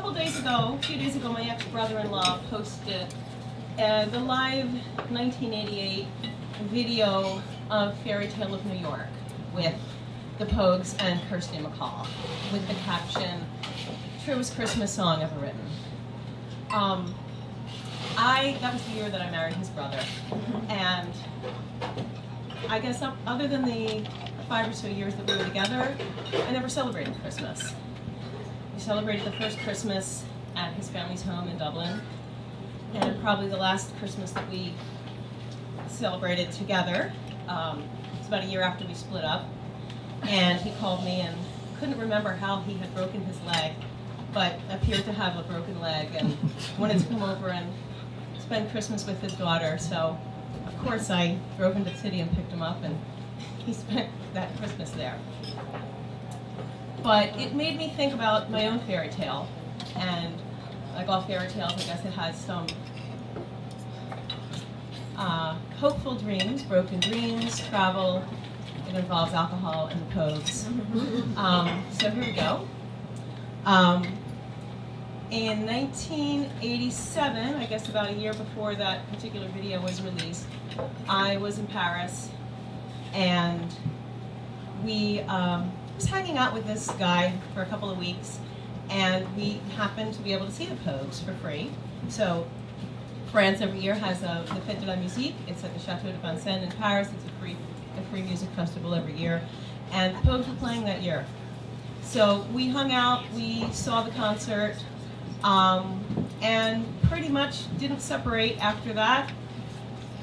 a few days ago, my ex-brother-in-law posted the live 1988 video of Fairy Tale of New York with the Pogues and Kirsty MacColl, with the caption, "Truest Christmas song ever written." That was the year that I married his brother, and I guess other than the 5 or so years that we were together, I never celebrated Christmas. We celebrated the first Christmas at his family's home in Dublin, and probably the last Christmas that we celebrated together. It was about a year after we split up, and he called me and couldn't remember how he had broken his leg, but appeared to have a broken leg and wanted to come over and spend Christmas with his daughter. So, of course, I drove into the city and picked him up, and he spent that Christmas there. But it made me think about my own fairy tale, and like all fairy tales, I guess it has some hopeful dreams, broken dreams, travel. It involves alcohol and the Pogues. So here we go. In 1987, I guess about a year before that particular video was released, I was in Paris, and we was hanging out with this guy for a couple of weeks, and we happened to be able to see the Pogues for free. So France every year has the Fête de la Musique. It's at the Château de Vincennes in Paris. It's a free music festival every year, and the Pogues were playing that year. So we hung out, we saw the concert, and pretty much didn't separate after that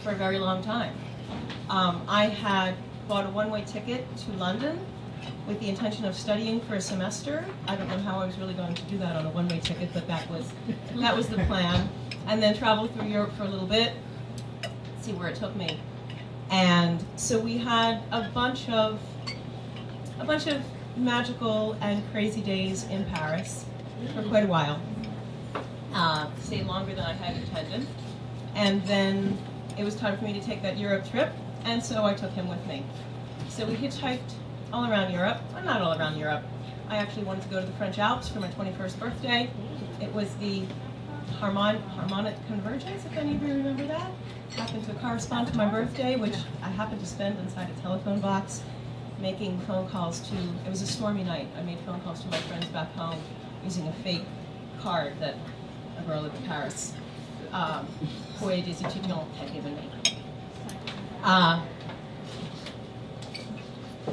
for a very long time. I had bought a one-way ticket to London with the intention of studying for a semester. I don't know how I was really going to do that on a one-way ticket, but that was the plan. And then travel through Europe for a little bit, see where it took me. And so we had a bunch of magical and crazy days in Paris for quite a while. Stayed longer than I had intended. And then it was time for me to take that Europe trip, and so I took him with me. So we hitchhiked all around Europe. Well, not all around Europe. I actually wanted to go to the French Alps for my 21st birthday. It was the harmonic convergence, if any of you remember that. Happened to correspond to my birthday, which I happened to spend inside a telephone box, making phone calls to, it was a stormy night. I made phone calls to my friends back home using a fake card that a girl at the Paris Foyer des Étudiants had given me.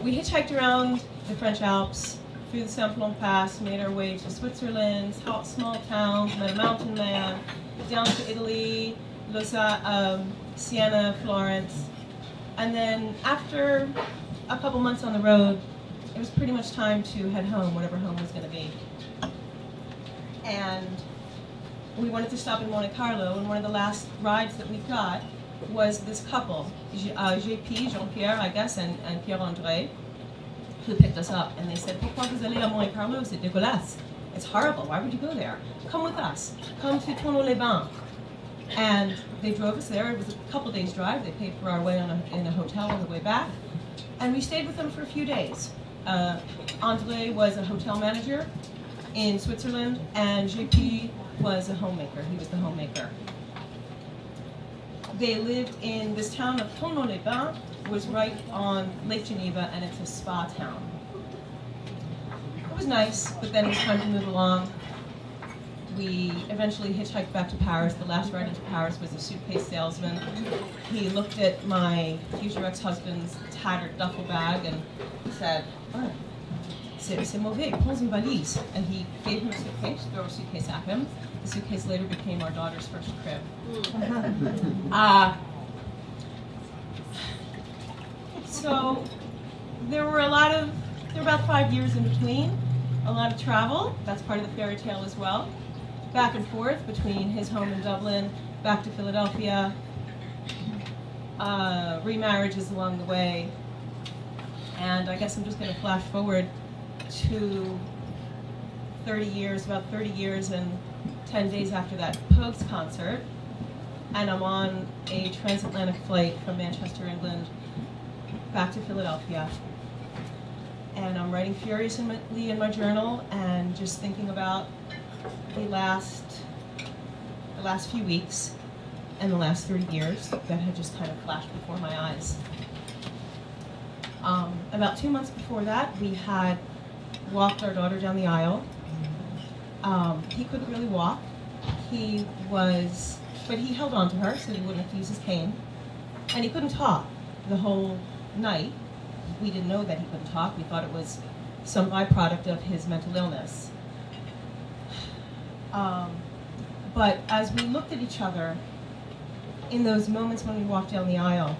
We hitchhiked around the French Alps, through the Simplon Pass, made our way to Switzerland, small towns, met a mountain man, down to Italy, Siena, Florence. And then after a couple months on the road, it was pretty much time to head home, whatever home was going to be. And we wanted to stop in Monte Carlo, and one of the last rides that we got was this couple, JP, Jean-Pierre, I guess, and Pierre-André, who picked us up. And they said, "Pourquoi vous allez à Monte Carlo? C'est dégueulasse. It's horrible. Why would you go there? Come with us. Come to Tonneau-les-Bains." And they drove us there. It was a couple days' drive. They paid for our way in a hotel on the way back. And we stayed with them for a few days. André was a hotel manager in Switzerland, and JP was a homemaker. He was the homemaker. They lived in this town of Tonneau-les-Bains, was right on Lake Geneva, and it's a spa town. It was nice, but then it was time to move along. We eventually hitchhiked back to Paris. The last ride into Paris was a suitcase salesman. He looked at my future ex-husband's tattered duffel bag and said, "Oh, c'est mauvais, prends une valise." And he gave him a suitcase, threw a suitcase at him. The suitcase later became our daughter's first crib. So there were about 5 years in between, a lot of travel. That's part of the fairy tale as well. Back and forth between his home in Dublin, back to Philadelphia, remarriages along the way. And I guess I'm just going to flash forward to 30 years, about 30 years and 10 days after that Pogues concert. And I'm on a transatlantic flight from Manchester, England, back to Philadelphia. And I'm writing furiously in my journal and just thinking about the last few weeks and the last 30 years that had just kind of flashed before my eyes. About 2 months before that, we had walked our daughter down the aisle. He couldn't really walk. But he held on to her so he wouldn't have to use his cane. And he couldn't talk the whole night. We didn't know that he couldn't talk. We thought it was some byproduct of his mental illness. But as we looked at each other, in those moments when we walked down the aisle,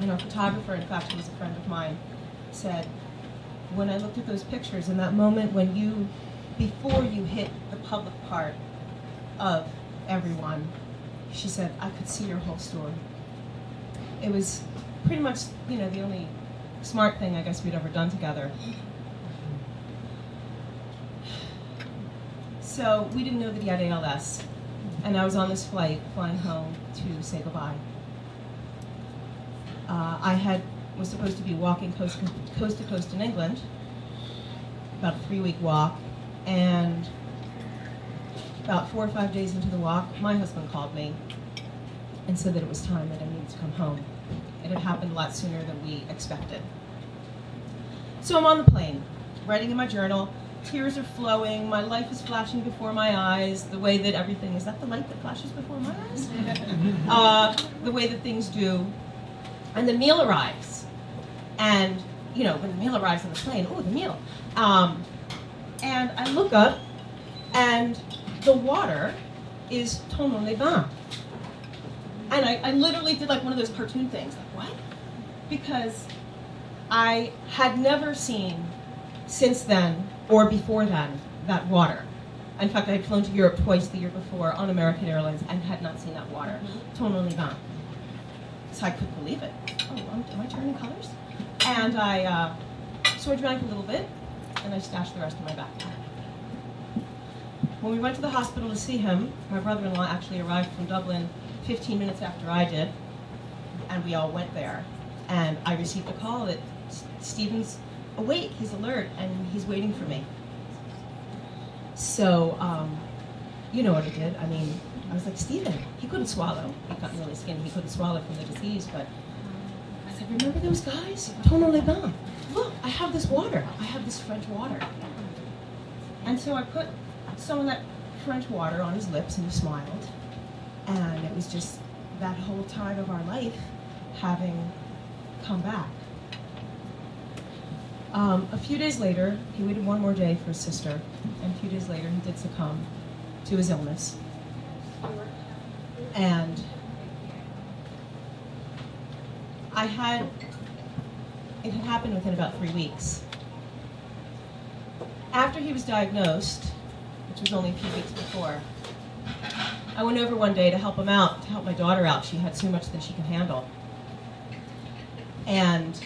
and our photographer, in fact, who was a friend of mine, said, when I looked at those pictures, in that moment when before you hit the public part of everyone, she said, I could see your whole story. It was pretty much, the only smart thing I guess we'd ever done together. So we didn't know that he had ALS, and I was on this flight flying home to say goodbye. I was supposed to be walking coast to coast in England, about a 3-week walk, and about 4 or 5 days into the walk, my husband called me and said that it was time that I needed to come home. It had happened a lot sooner than we expected. So I'm on the plane, writing in my journal, tears are flowing, my life is flashing before my eyes, the way that everything, is that the light that flashes before my eyes? The way that things do. And the meal arrives. And, when the meal arrives on the plane, the meal. And I look up, and the water is ton les bains. And I literally did like one of those cartoon things, like, what? Because I had never seen, since then, or before then, that water. In fact, I had flown to Europe twice the year before on American Airlines and had not seen that water. Ton les bains. So I couldn't believe it. Oh, am I turning colors? And so I drank a little bit, and I stashed the rest in my backpack. When we went to the hospital to see him, my brother-in-law actually arrived from Dublin 15 minutes after I did, and we all went there. And I received a call that Stephen's awake, he's alert, and he's waiting for me. So, you know what I did. I was like, Stephen, he couldn't swallow. He got really skinny. He couldn't swallow from the disease, but I said, remember those guys? Ton les bains. Look, I have this water. I have this French water. And so I put some of that French water on his lips, and he smiled. And it was just that whole time of our life having come back. A few days later, he waited one more day for his sister, and a few days later he did succumb to his illness. And it had happened within about 3 weeks. After he was diagnosed, which was only a few weeks before, I went over one day to help him out, to help my daughter out. She had so much that she could handle. And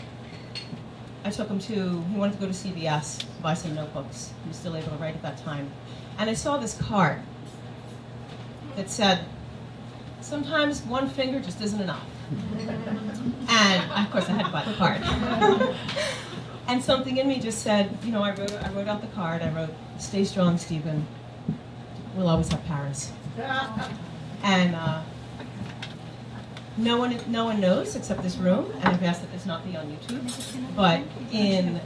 I took him he wanted to go to CVS to buy some notebooks. He was still able to write at that time. And I saw this card that said, sometimes one finger just isn't enough. And of course I had to buy the card. And something in me just said, I wrote out the card. I wrote, stay strong, Stephen. We'll always have Paris. And no one knows except this room, and I've asked that this not be on YouTube, but in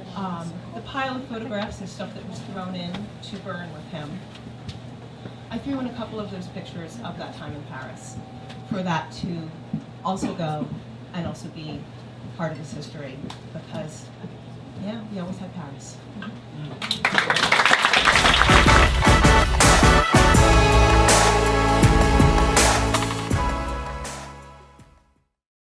the pile of photographs and stuff that was thrown in to burn with him, I threw in a couple of those pictures of that time in Paris for that to also go and also be part of his history, because, yeah, we always had Paris.